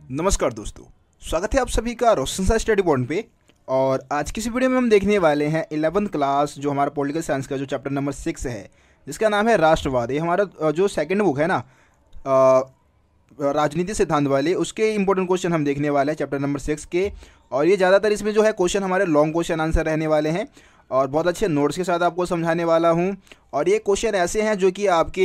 नमस्कार दोस्तों, स्वागत है आप सभी का रोशन सा स्टडी पॉइंट पे। और आज की इस वीडियो में हम देखने वाले हैं 11th क्लास जो हमारा पॉलिटिकल साइंस का जो चैप्टर नंबर 6 है, जिसका नाम है राष्ट्रवाद। ये हमारा जो सेकंड बुक है ना, राजनीति सिद्धांत वाले, उसके इंपॉर्टेंट क्वेश्चन हम देखने वाले हैं चैप्टर नंबर 6 के। और ये ज़्यादातर इसमें जो है क्वेश्चन हमारे लॉन्ग क्वेश्चन आंसर रहने वाले हैं और बहुत अच्छे नोट्स के साथ आपको समझाने वाला हूँ। और ये क्वेश्चन ऐसे हैं जो कि आपके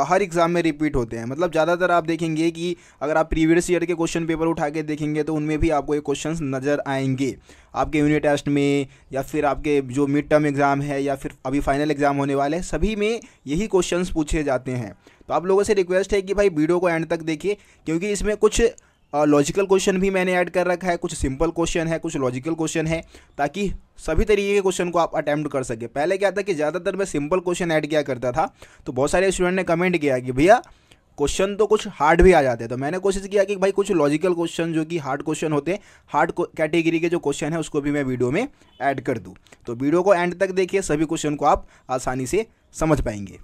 हर एग्ज़ाम में रिपीट होते हैं। मतलब ज़्यादातर आप देखेंगे कि अगर आप प्रीवियस ईयर के क्वेश्चन पेपर उठा के देखेंगे तो उनमें भी आपको ये क्वेश्चंस नज़र आएंगे आपके यूनिट टेस्ट में, या फिर आपके जो मिड टर्म एग्ज़ाम है, या फिर अभी फाइनल एग्ज़ाम होने वाले हैं, सभी में यही क्वेश्चंस पूछे जाते हैं। तो आप लोगों से रिक्वेस्ट है कि भाई वीडियो को एंड तक देखिए, क्योंकि इसमें कुछ लॉजिकल क्वेश्चन भी मैंने ऐड कर रखा है, कुछ सिंपल क्वेश्चन है, कुछ लॉजिकल क्वेश्चन है, ताकि सभी तरीके के क्वेश्चन को आप अटैम्प्ट कर सके। पहले क्या था कि ज़्यादातर मैं सिंपल क्वेश्चन ऐड किया करता था, तो बहुत सारे स्टूडेंट ने कमेंट किया कि भैया क्वेश्चन तो कुछ हार्ड भी आ जाते हैं। तो मैंने कोशिश किया कि भाई कुछ लॉजिकल क्वेश्चन जो कि हार्ड क्वेश्चन होते हैं, हार्ड कैटेगरी के जो क्वेश्चन है, उसको भी मैं वीडियो में ऐड कर दूँ। तो वीडियो को एंड तक देखिए, सभी क्वेश्चन को आप आसानी से समझ पाएंगे।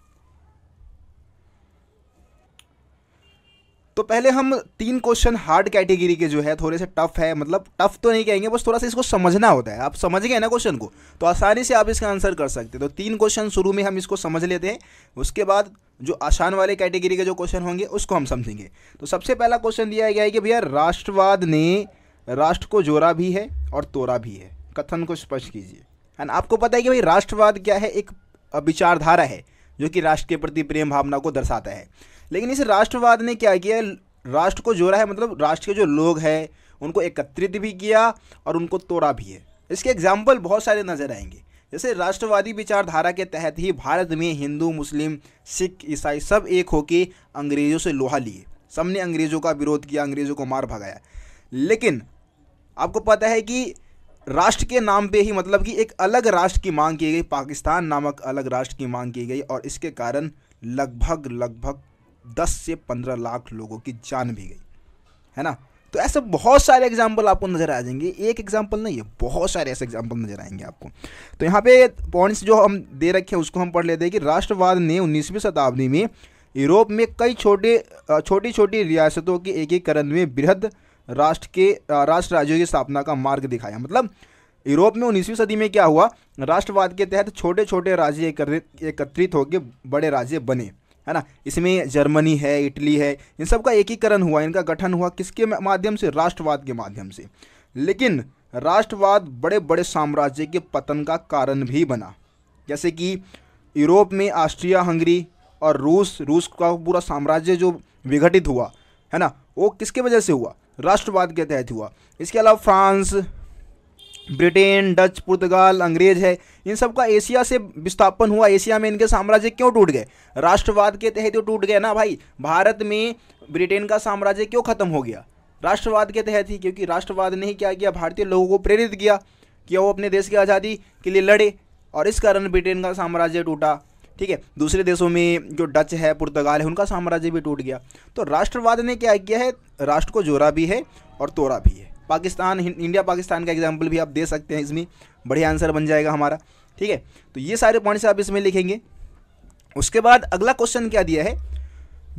तो पहले हम 3 क्वेश्चन हार्ड कैटेगरी के जो है, थोड़े से टफ है, मतलब टफ तो नहीं कहेंगे, बस थोड़ा सा इसको समझना होता है। आप समझ गए ना क्वेश्चन को, तो आसानी से आप इसका आंसर कर सकते हैं। तो 3 क्वेश्चन शुरू में हम इसको समझ लेते हैं, उसके बाद जो आसान वाले कैटेगरी के जो क्वेश्चन होंगे उसको हम समझेंगे। तो सबसे पहला क्वेश्चन दिया गया है कि भैया राष्ट्रवाद ने राष्ट्र को जोड़ा भी है और तोड़ा भी है, कथन को स्पष्ट कीजिए। है ना, आपको पता है कि भाई राष्ट्रवाद क्या है, एक विचारधारा है जो कि राष्ट्र के प्रति प्रेम भावना को दर्शाता है। लेकिन इस राष्ट्रवाद ने क्या किया, राष्ट्र को जोड़ा है, मतलब राष्ट्र के जो लोग हैं उनको एकत्रित भी किया और उनको तोड़ा भी है। इसके एग्जाम्पल बहुत सारे नजर आएंगे। जैसे राष्ट्रवादी विचारधारा के तहत ही भारत में हिंदू, मुस्लिम, सिख, ईसाई सब एक होके अंग्रेजों से लोहा लिए, सबने अंग्रेजों का विरोध किया, अंग्रेजों को मार भगाया। लेकिन आपको पता है कि राष्ट्र के नाम पे ही, मतलब कि एक अलग राष्ट्र की मांग की गई, पाकिस्तान नामक अलग राष्ट्र की मांग की गई, और इसके कारण लगभग 10 से 15 लाख लोगों की जान भी गई। है ना, तो ऐसे बहुत सारे एग्जाम्पल आपको नजर आ जाएंगे, एक एग्जाम्पल नहीं है, बहुत सारे ऐसे एग्जाम्पल नजर आएंगे आपको। तो यहाँ पे पॉइंट्स जो हम दे रखे हैं उसको हम पढ़ लेते हैं कि राष्ट्रवाद ने 19वीं शताब्दी में यूरोप में कई छोटी छोटी रियासतों के एकीकरण में बृहद राष्ट्र राज्यों की स्थापना का मार्ग दिखाया। मतलब यूरोप में 19वीं सदी में क्या हुआ, राष्ट्रवाद के तहत छोटे छोटे राज्य एकत्रित होकर बड़े राज्य बने। है ना, इसमें जर्मनी है, इटली है, इन सब का एकीकरण हुआ, इनका गठन हुआ किसके माध्यम से, राष्ट्रवाद के माध्यम से। लेकिन राष्ट्रवाद बड़े बड़े साम्राज्य के पतन का कारण भी बना। जैसे कि यूरोप में ऑस्ट्रिया हंगरी और रूस का पूरा साम्राज्य जो विघटित हुआ, है ना, वो किसके वजह से हुआ, राष्ट्रवाद के तहत हुआ। इसके अलावा फ्रांस, ब्रिटेन, डच, पुर्तगाल, अंग्रेज है, इन सब का एशिया से विस्थापन हुआ। एशिया में इनके साम्राज्य क्यों टूट गए, राष्ट्रवाद के तहत तो टूट गए ना भाई। भारत में ब्रिटेन का साम्राज्य क्यों खत्म हो गया, राष्ट्रवाद के तहत ही, क्योंकि राष्ट्रवाद ने ही क्या किया, भारतीय लोगों को प्रेरित किया कि वो अपने देश की आज़ादी के लिए लड़े, और इस कारण ब्रिटेन का साम्राज्य टूटा। ठीक है, दूसरे देशों में जो डच है, पुर्तगाल है, उनका साम्राज्य भी टूट गया। तो राष्ट्रवाद ने क्या किया है, राष्ट्र को जोड़ा भी है और तोड़ा भी है। पाकिस्तान, इंडिया पाकिस्तान का एग्जाम्पल भी आप दे सकते हैं, इसमें बढ़िया आंसर बन जाएगा हमारा। ठीक है, तो ये सारे पॉइंट्स आप इसमें लिखेंगे। उसके बाद अगला क्वेश्चन क्या दिया है,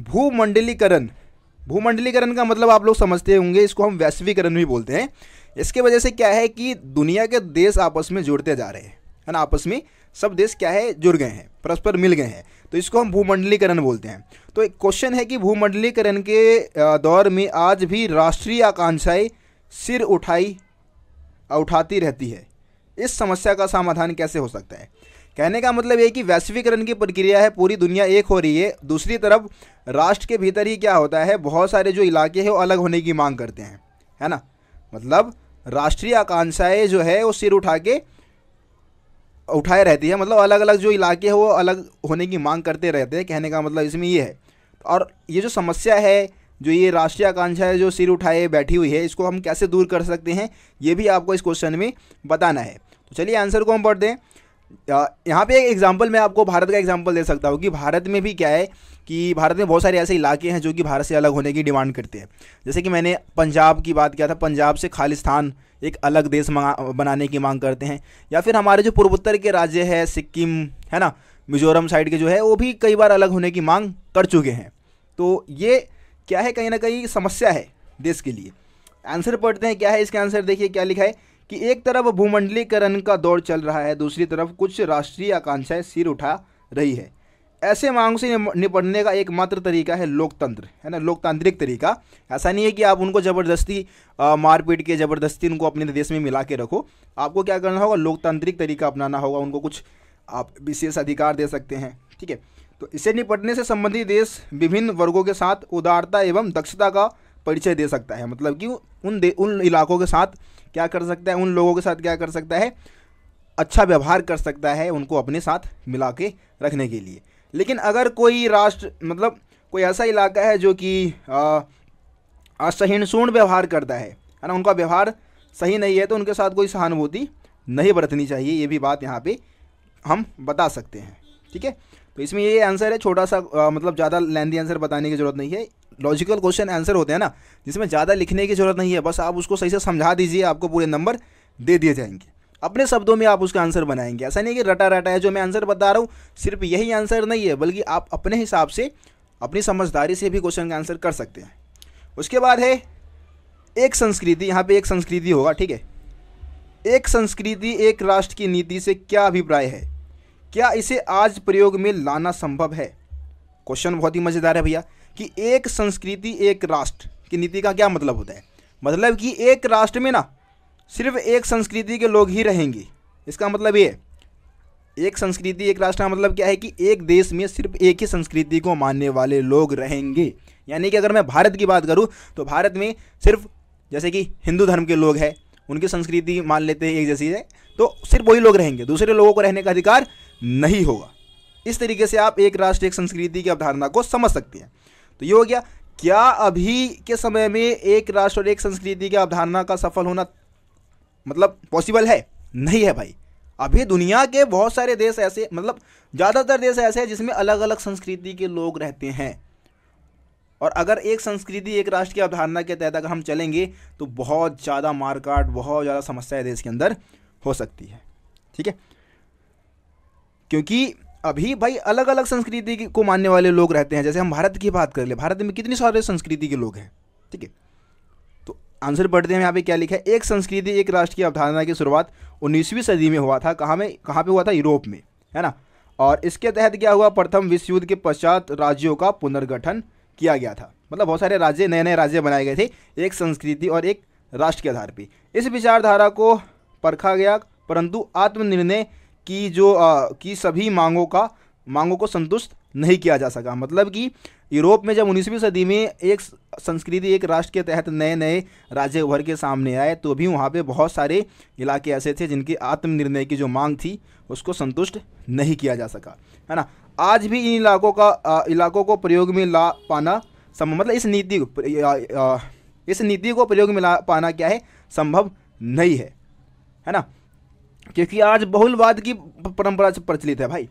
भूमंडलीकरण। भूमंडलीकरण का मतलब आप लोग समझते होंगे, इसको हम वैश्वीकरण भी बोलते हैं। इसके वजह से क्या है कि दुनिया के देश आपस में जुड़ते जा रहे हैं, है ना, आपस में सब देश क्या है, जुड़ गए हैं, परस्पर मिल गए हैं, तो इसको हम भूमंडलीकरण बोलते हैं। तो एक क्वेश्चन है कि भूमंडलीकरण के दौर में आज भी राष्ट्रीय आकांक्षाएं सिर उठाती रहती है, इस समस्या का समाधान कैसे हो सकता है। कहने का मतलब ये कि वैश्वीकरण की प्रक्रिया है, पूरी दुनिया एक हो रही है, दूसरी तरफ राष्ट्र के भीतर ही क्या होता है, बहुत सारे जो इलाके हैं वो अलग होने की मांग करते हैं। है ना, मतलब राष्ट्रीय आकांक्षाएं जो है वो सिर उठाए रहती है, मतलब अलग अलग जो इलाके हैं वो अलग होने की मांग करते रहते हैं। कहने का मतलब इसमें ये है। और ये जो समस्या है, जो ये राष्ट्रीय आकांक्षा है जो सिर उठाए बैठी हुई है, इसको हम कैसे दूर कर सकते हैं, ये भी आपको इस क्वेश्चन में बताना है। तो चलिए आंसर को हम पढ़ते हैं। यहाँ पे एक एग्जांपल मैं आपको भारत का एग्जांपल दे सकता हूँ कि भारत में भी क्या है कि भारत में बहुत सारे ऐसे इलाके हैं जो कि भारत से अलग होने की डिमांड करते हैं। जैसे कि मैंने पंजाब की बात किया था, पंजाब से खालिस्तान एक अलग देश बनाने की मांग करते हैं। या फिर हमारे जो पूर्वोत्तर के राज्य है, सिक्किम है ना, मिजोरम साइड के जो है, वो भी कई बार अलग होने की मांग कर चुके हैं। तो ये क्या है, कहीं ना कहीं समस्या है देश के लिए। आंसर पढ़ते हैं, क्या है इसका आंसर, देखिए क्या लिखा है कि एक तरफ भूमंडलीकरण का दौर चल रहा है, दूसरी तरफ कुछ राष्ट्रीय आकांक्षाएं सिर उठा रही है। ऐसे मांग से निपटने का एकमात्र तरीका है लोकतंत्र, है ना, लोकतांत्रिक तरीका। ऐसा नहीं है कि आप उनको ज़बरदस्ती मारपीट के ज़बरदस्ती उनको अपने देश में मिला के रखो। आपको क्या करना होगा, लोकतांत्रिक तरीका अपनाना होगा, उनको कुछ आप विशेष अधिकार दे सकते हैं, ठीक है। तो इससे निपटने से संबंधित देश विभिन्न वर्गों के साथ उदारता एवं दक्षता का परिचय दे सकता है। मतलब कि उन इलाकों के साथ क्या कर सकता है, उन लोगों के साथ क्या कर सकता है, अच्छा व्यवहार कर सकता है, उनको अपने साथ मिला के रखने के लिए। लेकिन अगर कोई राष्ट्र, मतलब कोई ऐसा इलाका है जो कि असहिष्णु व्यवहार करता है ना, उनका व्यवहार सही नहीं है, तो उनके साथ कोई सहानुभूति नहीं बरतनी चाहिए। ये भी बात यहाँ पे हम बता सकते हैं, ठीक है। तो इसमें ये आंसर है, छोटा सा मतलब ज़्यादा लेंथी आंसर बताने की ज़रूरत नहीं है। लॉजिकल क्वेश्चन आंसर होते हैं ना, जिसमें ज़्यादा लिखने की ज़रूरत नहीं है, बस आप उसको सही से समझा दीजिए, आपको पूरे नंबर दे दिए जाएंगे। अपने शब्दों में आप उसका आंसर बनाएंगे। ऐसा नहीं कि रटा रटा है जो मैं आंसर बता रहा हूँ सिर्फ यही आंसर नहीं है, बल्कि आप अपने हिसाब से अपनी समझदारी से भी क्वेश्चन का आंसर कर सकते हैं। उसके बाद है एक संस्कृति, यहाँ पे एक संस्कृति होगा, ठीक है। एक संस्कृति एक राष्ट्र की नीति से क्या अभिप्राय है, क्या इसे आज प्रयोग में लाना संभव है। क्वेश्चन बहुत ही मज़ेदार है भैया कि एक संस्कृति एक राष्ट्र की नीति का क्या मतलब होता है। मतलब कि एक राष्ट्र में ना सिर्फ एक संस्कृति के लोग ही रहेंगे। इसका मतलब ये है, एक संस्कृति एक राष्ट्र का मतलब क्या है कि एक देश में सिर्फ एक ही संस्कृति को मानने वाले लोग रहेंगे। यानी कि अगर मैं भारत की बात करूं तो भारत में सिर्फ जैसे कि हिंदू धर्म के लोग हैं, उनकी संस्कृति मान लेते हैं एक जैसी है, तो सिर्फ वही लोग रहेंगे, दूसरे लोगों को रहने का अधिकार नहीं होगा। इस तरीके से आप एक राष्ट्र एक संस्कृति की अवधारणा को समझ सकते हैं। तो ये हो गया। क्या अभी के समय में एक राष्ट्र और एक संस्कृति की अवधारणा का सफल होना मतलब पॉसिबल है? नहीं है भाई। अभी दुनिया के बहुत सारे देश ऐसे, मतलब ज़्यादातर देश ऐसे हैं जिसमें अलग अलग संस्कृति के लोग रहते हैं, और अगर एक संस्कृति एक राष्ट्र की अवधारणा के तहत अगर हम चलेंगे तो बहुत ज़्यादा मारकाट, बहुत ज़्यादा समस्याएं देश के अंदर हो सकती है, ठीक है। क्योंकि अभी भाई अलग अलग संस्कृति को मानने वाले लोग रहते हैं। जैसे हम भारत की बात कर ले, भारत में कितनी सारे संस्कृति के लोग हैं, ठीक है। तो आंसर पढ़ते हैं यहाँ पे क्या लिखा है। एक संस्कृति एक राष्ट्र की अवधारणा की शुरुआत 19वीं सदी में हुआ था। कहाँ पे हुआ था? यूरोप में, है ना। और इसके तहत क्या हुआ, प्रथम विश्व युद्ध के पश्चात राज्यों का पुनर्गठन किया गया था। मतलब बहुत सारे राज्य, नए नए राज्य बनाए गए थे एक संस्कृति और एक राष्ट्र के आधार पर। इस विचारधारा को परखा गया, परंतु आत्मनिर्णय की सभी मांगों को संतुष्ट नहीं किया जा सका। मतलब कि यूरोप में जब 19वीं सदी में एक संस्कृति एक राष्ट्र के तहत नए नए राज्य उभर के सामने आए, तो भी वहाँ पे बहुत सारे इलाके ऐसे थे जिनकी आत्मनिर्णय की जो मांग थी उसको संतुष्ट नहीं किया जा सका, है ना। आज भी इन इलाकों को प्रयोग में ला पाना मतलब इस नीति को प्रयोग में ला पाना क्या है, संभव नहीं है ना। क्योंकि आज बहुलवाद की परंपरा प्रचलित है भाई।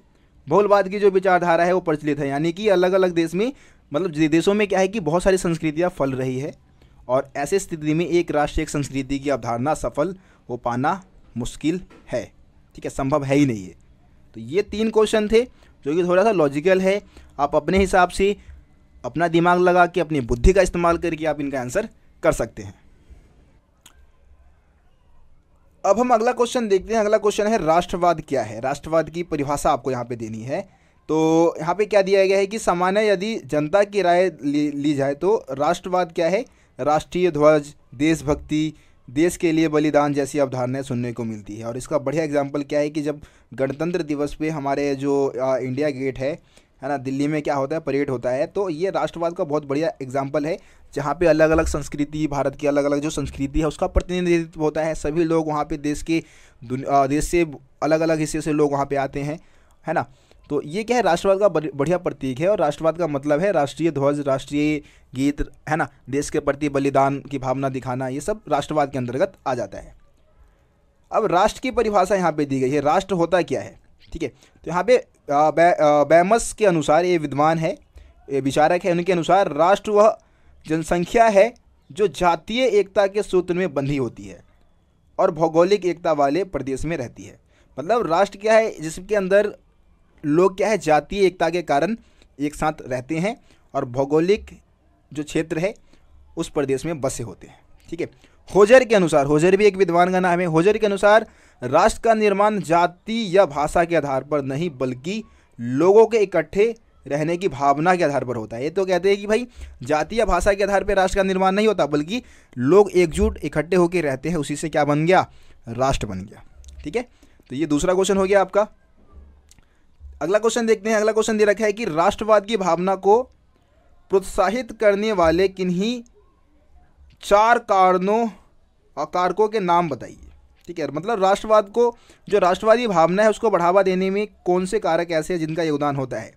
बहुलवाद की जो विचारधारा है वो प्रचलित है। यानी कि अलग अलग देश में, मतलब देशों में क्या है कि बहुत सारी संस्कृतियाँ फल रही है, और ऐसे स्थिति में एक राष्ट्र एक संस्कृति की अवधारणा सफल हो पाना मुश्किल है, ठीक है, संभव है ही नहीं है। तो ये 3 क्वेश्चन थे जो कि थोड़ा सा लॉजिकल है। आप अपने हिसाब से अपना दिमाग लगा के, अपनी बुद्धि का इस्तेमाल करके आप इनका आंसर कर सकते हैं। अब हम अगला क्वेश्चन देखते हैं। अगला क्वेश्चन है राष्ट्रवाद क्या है। राष्ट्रवाद की परिभाषा आपको यहाँ पे देनी है। तो यहाँ पे क्या दिया गया है कि सामान्य यदि जनता की राय ली जाए तो राष्ट्रवाद क्या है, राष्ट्रीय ध्वज, देशभक्ति, देश के लिए बलिदान जैसी अवधारणाएं सुनने को मिलती है। और इसका बढ़िया एग्जाम्पल क्या है कि जब गणतंत्र दिवस पे हमारे जो इंडिया गेट है ना, दिल्ली में क्या होता है, परेड होता है। तो ये राष्ट्रवाद का बहुत बढ़िया एग्जाम्पल है, जहाँ पे अलग अलग संस्कृति, भारत की अलग अलग जो संस्कृति है उसका प्रतिनिधित्व होता है। सभी लोग वहाँ पे देश से अलग अलग हिस्से से लोग वहाँ पे आते हैं, है ना। तो ये क्या है, राष्ट्रवाद का बढ़िया प्रतीक है। और राष्ट्रवाद का मतलब है राष्ट्रीय ध्वज, राष्ट्रीय गीत, है ना, देश के प्रति बलिदान की भावना दिखाना, ये सब राष्ट्रवाद के अंतर्गत आ जाता है। अब राष्ट्र की परिभाषा यहाँ पे दी गई है। राष्ट्र होता क्या है, ठीक है। तो यहाँ पे बैमस के अनुसार, ये विद्वान है, ये विचारक है, उनके अनुसार राष्ट्र वह जनसंख्या है जो जातीय एकता के सूत्र में बंधी होती है और भौगोलिक एकता वाले प्रदेश में रहती है। मतलब राष्ट्र क्या है, जिसके अंदर लोग क्या है, जातीय एकता के कारण एक साथ रहते हैं और भौगोलिक जो क्षेत्र है उस प्रदेश में बसे होते हैं, ठीक है। होजर के अनुसार, होजर भी एक विद्वान का नाम है, होजर के अनुसार राष्ट्र का निर्माण जाति या भाषा के आधार पर नहीं बल्कि लोगों के इकट्ठे रहने की भावना के आधार पर होता है। ये तो कहते हैं कि भाई जाति या भाषा के आधार पर राष्ट्र का निर्माण नहीं होता बल्कि लोग एकजुट इकट्ठे होकर रहते हैं, उसी से क्या बन गया, राष्ट्र बन गया। ठीक है, तो ये दूसरा क्वेश्चन हो गया आपका। अगला क्वेश्चन देखते हैं। अगला क्वेश्चन दे रखा है कि राष्ट्रवाद की भावना को प्रोत्साहित करने वाले किन्हीं 4 कारकों के नाम बताइए। ठीक है, मतलब राष्ट्रवाद को, जो राष्ट्रवादी भावना है उसको बढ़ावा देने में कौन से कारक ऐसे हैं जिनका योगदान होता है।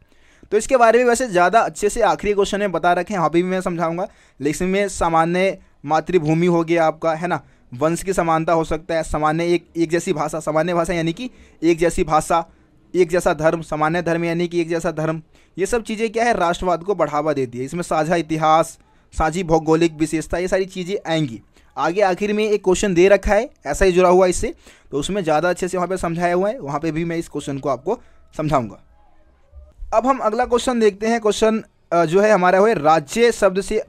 तो इसके बारे में वैसे ज़्यादा अच्छे से आखिरी क्वेश्चन में बता रखे हैं, वहाँ भी मैं समझाऊंगा। लेकिन में सामान्य मातृभूमि हो गया आपका, है ना, वंश की समानता हो सकता है, सामान्य एक जैसी भाषा, सामान्य भाषा यानी कि एक जैसी भाषा, एक जैसा धर्म, सामान्य धर्म यानी कि एक जैसा धर्म, ये सब चीज़ें क्या है, राष्ट्रवाद को बढ़ावा देती है। इसमें साझा इतिहास, साझी भौगोलिक विशेषता, ये सारी चीज़ें आएंगी आगे। आखिर में एक क्वेश्चन दे रखा है ऐसा ही जुड़ा हुआ इससे, तो उसमें ज़्यादा अच्छे से वहाँ पे समझाया हुआ है, वहाँ पे भी मैं इस क्वेश्चन को आपको समझाऊंगा। अब हम अगला क्वेश्चन देखते हैं। क्वेश्चन जो है हमारा है राज्य शब्द से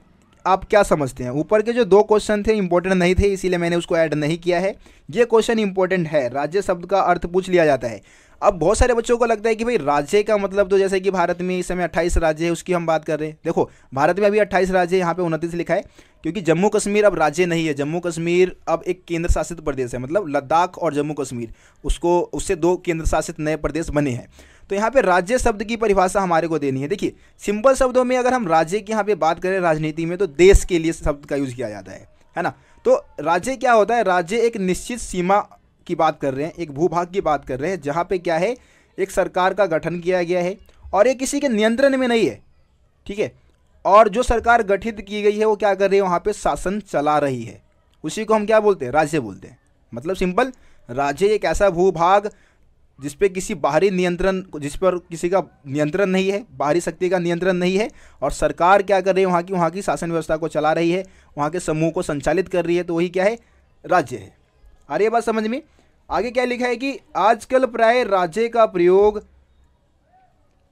आप क्या समझते हैं। ऊपर के जो 2 क्वेश्चन थे इंपॉर्टेंट नहीं थे, इसीलिए मैंने उसको ऐड नहीं किया है। ये क्वेश्चन इंपॉर्टेंट है, राज्य शब्द का अर्थ पूछ लिया जाता है। अब बहुत सारे बच्चों को लगता है कि भाई राज्य का मतलब, तो जैसे कि भारत में इस समय 28 राज्य है, उसकी हम बात कर रहे हैं। देखो भारत में अभी 28 राज्य है, यहाँ पे 29 लिखा है, क्योंकि जम्मू कश्मीर अब राज्य नहीं है। जम्मू कश्मीर अब एक केंद्र शासित प्रदेश है, मतलब लद्दाख और जम्मू कश्मीर, उससे 2 केंद्र शासित नए प्रदेश बने हैं। तो यहाँ पे राज्य शब्द की परिभाषा हमारे को देनी है। देखिए सिंपल शब्दों में अगर हम राज्य की यहाँ पे बात करें राजनीति में, तो देश के लिए शब्द का यूज़ किया जाता है ना। तो राज्य क्या होता है, राज्य एक निश्चित सीमा की बात कर रहे हैं, एक भूभाग की बात कर रहे हैं, जहाँ पे क्या है, एक सरकार का गठन किया गया है और ये किसी के नियंत्रण में नहीं है। ठीक है, और जो सरकार गठित की गई है वो क्या कर रही है, वहाँ पे शासन चला रही है, उसी को हम क्या बोलते हैं, राज्य बोलते हैं। मतलब सिंपल, राज्य एक ऐसा भूभाग जिस पे किसी बाहरी नियंत्रण, जिस पर किसी का नियंत्रण नहीं है, बाहरी शक्ति का नियंत्रण नहीं है, और सरकार क्या कर रही है, वहाँ की शासन व्यवस्था को चला रही है, वहाँ के समूह को संचालित कर रही है, तो वही क्या है, राज्य है। आ रही है बात समझ में। आगे क्या लिखा है कि आजकल प्राय राज्य का प्रयोग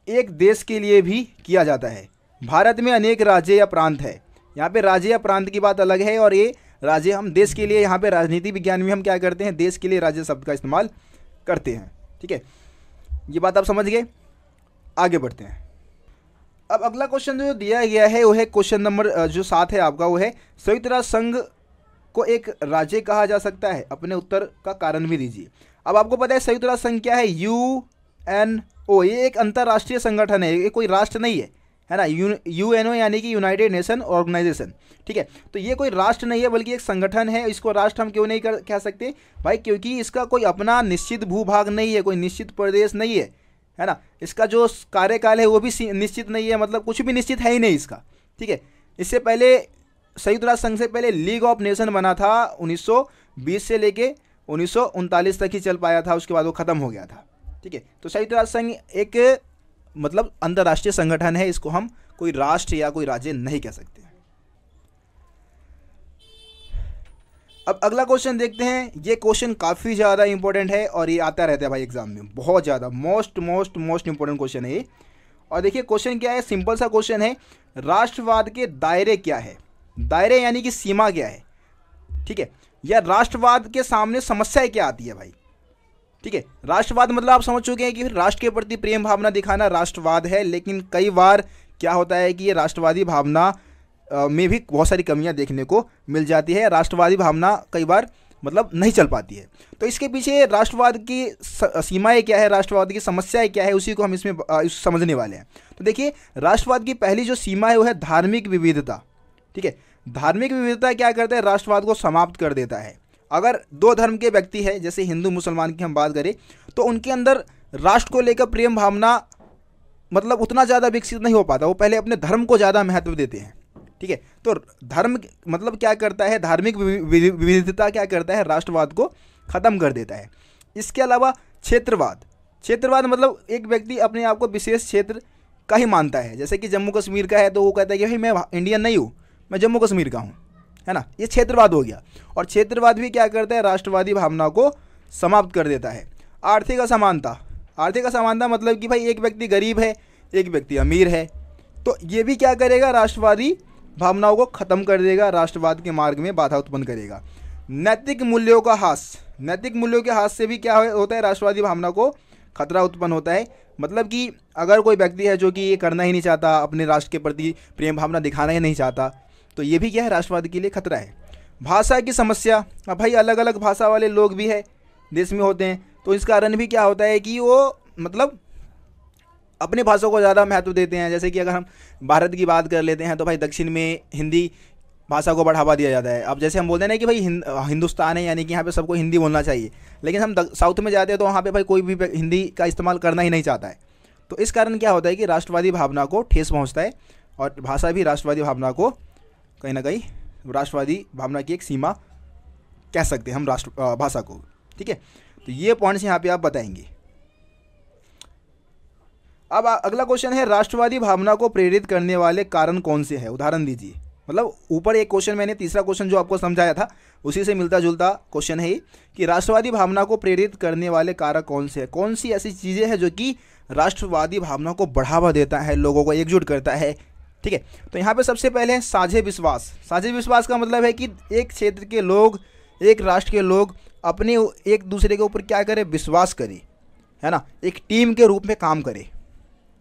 एक देश के लिए भी किया जाता है। भारत में अनेक राज्य या प्रांत है। यहाँ पे राज्य या प्रांत की बात अलग है, और ये राज्य हम देश के लिए, यहाँ पे राजनीति विज्ञान में हम क्या करते हैं, देश के लिए राज्य शब्द का इस्तेमाल करते हैं। ठीक है, ये बात आप समझ गए। आगे बढ़ते हैं। अब अगला क्वेश्चन जो दिया गया है वो है क्वेश्चन नंबर जो 7 है आपका, वो है संयुक्त राष्ट्र संघ को एक राज्य कहा जा सकता है। अपने उत्तर का कारण भी दीजिए। अब आपको पता है संयुक्त राष्ट्र संघ क्या है, UNO, ये एक अंतर्राष्ट्रीय संगठन है, ये कोई राष्ट्र नहीं है ना। UNO यानी कि यूनाइटेड नेशन ऑर्गेनाइजेशन। ठीक है, तो ये कोई राष्ट्र नहीं है बल्कि एक संगठन है। इसको राष्ट्र हम क्यों नहीं कह सकते भाई, क्योंकि इसका कोई अपना निश्चित भूभाग नहीं है, कोई निश्चित प्रदेश नहीं है ना। इसका जो कार्यकाल है वो भी निश्चित नहीं है, मतलब कुछ भी निश्चित है ही नहीं इसका। ठीक है, इससे पहले संयुक्त राष्ट्र संघ से पहले लीग ऑफ नेशन बना था, 1920 से लेके 1939 तक ही चल पाया था, उसके बाद वो ख़त्म हो गया था। ठीक है, तो संयुक्त राष्ट्र संघ एक मतलब अंतर्राष्ट्रीय संगठन है, इसको हम कोई राष्ट्र या कोई राज्य नहीं कह सकते। अब अगला क्वेश्चन देखते हैं। ये क्वेश्चन काफ़ी ज़्यादा इंपॉर्टेंट है और ये आता रहता है भाई एग्जाम में, बहुत ज़्यादा मोस्ट इंपॉर्टेंट क्वेश्चन है ये। और देखिए क्वेश्चन क्या है, सिंपल सा क्वेश्चन है, राष्ट्रवाद के दायरे क्या है। दायरे यानी कि सीमा क्या है। ठीक है, या राष्ट्रवाद के सामने समस्याएं क्या आती है भाई। ठीक है, राष्ट्रवाद मतलब आप समझ चुके हैं कि राष्ट्र के प्रति प्रेम भावना दिखाना राष्ट्रवाद है, लेकिन कई बार क्या होता है कि ये राष्ट्रवादी भावना में भी बहुत सारी कमियां देखने को मिल जाती है। राष्ट्रवादी भावना कई बार मतलब नहीं चल पाती है। तो इसके पीछे राष्ट्रवाद की सीमाएं क्या है, राष्ट्रवाद की समस्याएं क्या है, उसी को हम इसमें समझने वाले हैं। तो देखिए राष्ट्रवाद की पहली जो सीमा है वो है धार्मिक विविधता। ठीक है, धार्मिक विविधता क्या करता है, राष्ट्रवाद को समाप्त कर देता है। अगर 2 धर्म के व्यक्ति है, जैसे हिंदू मुसलमान की हम बात करें, तो उनके अंदर राष्ट्र को लेकर प्रेम भावना मतलब उतना ज़्यादा विकसित नहीं हो पाता, वो पहले अपने धर्म को ज़्यादा महत्व देते हैं। ठीक है, तो धर्म मतलब क्या करता है, धार्मिक विविधता क्या करता है, राष्ट्रवाद को ख़त्म कर देता है। इसके अलावा क्षेत्रवाद मतलब एक व्यक्ति अपने आप को विशेष क्षेत्र का ही मानता है। जैसे कि जम्मू कश्मीर का है तो वो कहता है कि भाई मैं इंडियन नहीं हूँ, मैं जम्मू कश्मीर का हूँ, है ना। ये क्षेत्रवाद हो गया। और क्षेत्रवाद भी क्या करता है, राष्ट्रवादी भावना को समाप्त कर देता है। आर्थिक असमानता मतलब कि भाई एक व्यक्ति गरीब है, एक व्यक्ति अमीर है, तो ये भी क्या करेगा, राष्ट्रवादी भावनाओं को खत्म कर देगा, राष्ट्रवाद के मार्ग में बाधा उत्पन्न करेगा। नैतिक मूल्यों का ह्रास, नैतिक मूल्यों के ह्रास से भी क्या होता है, राष्ट्रवादी भावना को खतरा उत्पन्न होता है। मतलब कि अगर कोई व्यक्ति है जो कि ये करना ही नहीं चाहता, अपने राष्ट्र के प्रति प्रेम भावना दिखाना ही नहीं चाहता, तो ये भी क्या है, राष्ट्रवाद के लिए खतरा है। भाषा की समस्या, अब भाई अलग अलग भाषा वाले लोग भी है देश में होते हैं, तो इस कारण भी क्या होता है कि वो मतलब अपनी भाषा को ज़्यादा महत्व देते हैं। जैसे कि अगर हम भारत की बात कर लेते हैं तो भाई दक्षिण में हिंदी भाषा को बढ़ावा दिया जाता है। अब जैसे हम बोलते हैं ना कि भाई हिंदुस्तान है, यानी कि यहाँ पे सबको हिंदी बोलना चाहिए, लेकिन हम साउथ में जाते हैं तो वहाँ पे भाई कोई भी हिंदी का इस्तेमाल करना ही नहीं चाहता है। तो इस कारण क्या होता है कि राष्ट्रवादी भावना को ठेस पहुँचता है, और भाषा भी राष्ट्रवादी भावना को कहीं ना कहीं, राष्ट्रवादी भावना की एक सीमा कह सकते हैं हम राष्ट्र भाषा को। ठीक है, तो ये पॉइंट्स यहाँ पे आप बताएंगे। अब अगला क्वेश्चन है, राष्ट्रवादी भावना को प्रेरित करने वाले कारण कौन से हैं, उदाहरण दीजिए। मतलब ऊपर एक क्वेश्चन मैंने तीसरा क्वेश्चन जो आपको समझाया था उसी से मिलता जुलता क्वेश्चन है ये, कि राष्ट्रवादी भावना को प्रेरित करने वाले कारक कौन से हैं, कौन सी ऐसी चीज़ें हैं जो कि राष्ट्रवादी भावना को बढ़ावा देता है, लोगों को एकजुट करता है। ठीक है, तो यहाँ पे सबसे पहले है साझे विश्वास। साझे विश्वास का मतलब है कि एक क्षेत्र के लोग, एक राष्ट्र के लोग अपने एक दूसरे के ऊपर क्या करें, विश्वास करें, है ना, एक टीम के रूप में काम करें।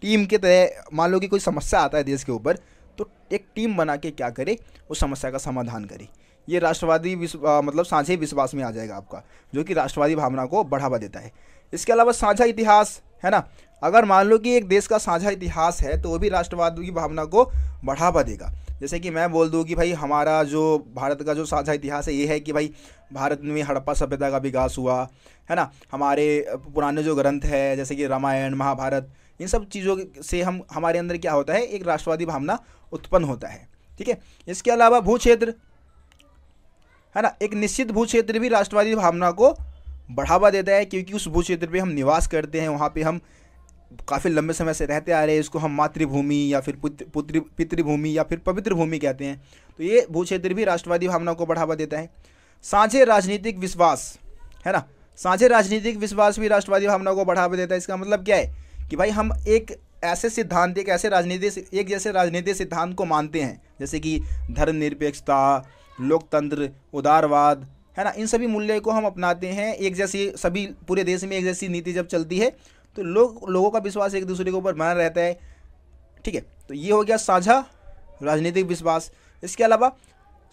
टीम के तरह मान लो कि कोई समस्या आता है देश के ऊपर, तो एक टीम बना के क्या करे, उस समस्या का समाधान करे। ये राष्ट्रवादी मतलब साझे विश्वास में आ जाएगा आपका, जो कि राष्ट्रवादी भावना को बढ़ावा देता है। इसके अलावा साझा इतिहास, है ना, अगर मान लो कि एक देश का साझा इतिहास है तो वो भी राष्ट्रवाद की भावना को बढ़ावा देगा। जैसे कि मैं बोल दूं कि भाई हमारा जो भारत का जो साझा इतिहास है ये है कि भाई भारत में हड़प्पा सभ्यता का विकास हुआ, है ना, हमारे पुराने जो ग्रंथ है जैसे कि रामायण महाभारत, इन सब चीज़ों से हमारे अंदर क्या होता है, एक राष्ट्रवादी भावना उत्पन्न होता है। ठीक है, इसके अलावा भू क्षेत्र, है ना, एक निश्चित भू क्षेत्र भी राष्ट्रवादी भावना को बढ़ावा देता है, क्योंकि उस भू क्षेत्र पे हम निवास करते हैं, वहाँ पे हम काफ़ी लंबे समय से रहते आ रहे हैं। इसको हम मातृभूमि या फिर पितृभूमि या फिर पवित्र भूमि कहते हैं। तो ये भू क्षेत्र भी राष्ट्रवादी भावना को बढ़ावा देता है। साझे राजनीतिक विश्वास, है ना, साझे राजनीतिक विश्वास भी राष्ट्रवादी भावना को बढ़ावा देता है। इसका मतलब क्या है कि भाई हम एक ऐसे सिद्धांत, एक जैसे राजनीतिक सिद्धांत को मानते हैं, जैसे कि धर्मनिरपेक्षता, लोकतंत्र, उदारवाद, है ना, इन सभी मूल्यों को हम अपनाते हैं। एक जैसी सभी पूरे देश में एक जैसी नीति जब चलती है तो लोगों का विश्वास एक दूसरे के ऊपर बना रहता है। ठीक है, तो ये हो गया साझा राजनीतिक विश्वास। इसके अलावा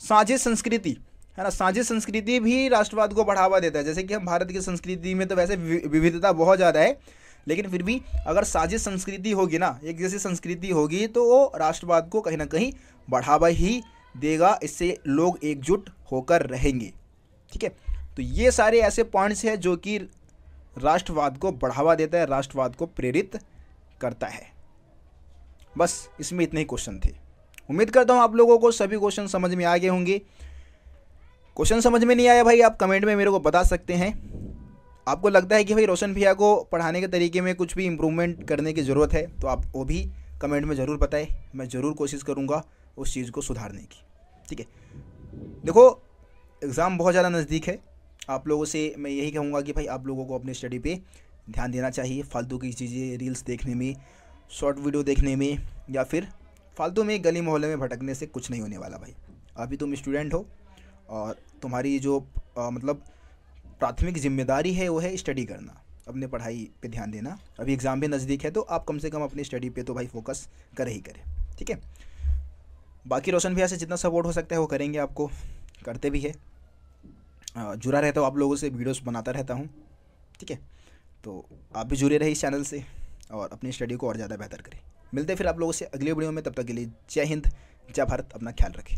साझे संस्कृति, है ना, साझे संस्कृति भी राष्ट्रवाद को बढ़ावा देता है। जैसे कि हम भारत की संस्कृति में तो वैसे विविधता बहुत ज़्यादा है, लेकिन फिर भी अगर साझे संस्कृति होगी ना, एक जैसी संस्कृति होगी, तो वो राष्ट्रवाद को कहीं ना कहीं बढ़ावा ही देगा। इससे लोग एकजुट होकर रहेंगे। ठीक है, तो ये सारे ऐसे पॉइंट्स हैं जो कि राष्ट्रवाद को बढ़ावा देता है, राष्ट्रवाद को प्रेरित करता है। बस इसमें इतने ही क्वेश्चन थे। उम्मीद करता हूँ आप लोगों को सभी क्वेश्चन समझ में आ गए होंगे। क्वेश्चन समझ में नहीं आया भाई, आप कमेंट में मेरे को बता सकते हैं। आपको लगता है कि भाई रोशन भैया को पढ़ाने के तरीके में कुछ भी इम्प्रूवमेंट करने की ज़रूरत है, तो आप वो भी कमेंट में ज़रूर बताएं। मैं ज़रूर कोशिश करूँगा उस चीज़ को सुधारने की। ठीक है, देखो एग्ज़ाम बहुत ज़्यादा नज़दीक है। आप लोगों से मैं यही कहूँगा कि भाई आप लोगों को अपनी स्टडी पे ध्यान देना चाहिए। फालतू की चीज़ें रील्स देखने में, शॉर्ट वीडियो देखने में, या फिर फालतू में गली मोहल्ले में भटकने से कुछ नहीं होने वाला भाई। अभी तुम स्टूडेंट हो और तुम्हारी जो मतलब प्राथमिक जिम्मेदारी है वो है स्टडी करना, अपने पढ़ाई पे ध्यान देना। अभी एग्ज़ाम भी नज़दीक है तो आप कम से कम अपनी स्टडी पे तो भाई फोकस कर ही करें। ठीक है, बाकी रोशन भैया से जितना सपोर्ट हो सकता है वो करेंगे, आपको करते भी है। जुड़ा रहता हूँ आप लोगों से, वीडियोस बनाता रहता हूँ। ठीक है, तो आप भी जुड़े रहिए इस चैनल से और अपनी स्टडी को और ज़्यादा बेहतर करें। मिलते हैं फिर आप लोगों से अगले वीडियो में, तब तक के लिए जय हिंद, जय भारत, अपना ख्याल रखें।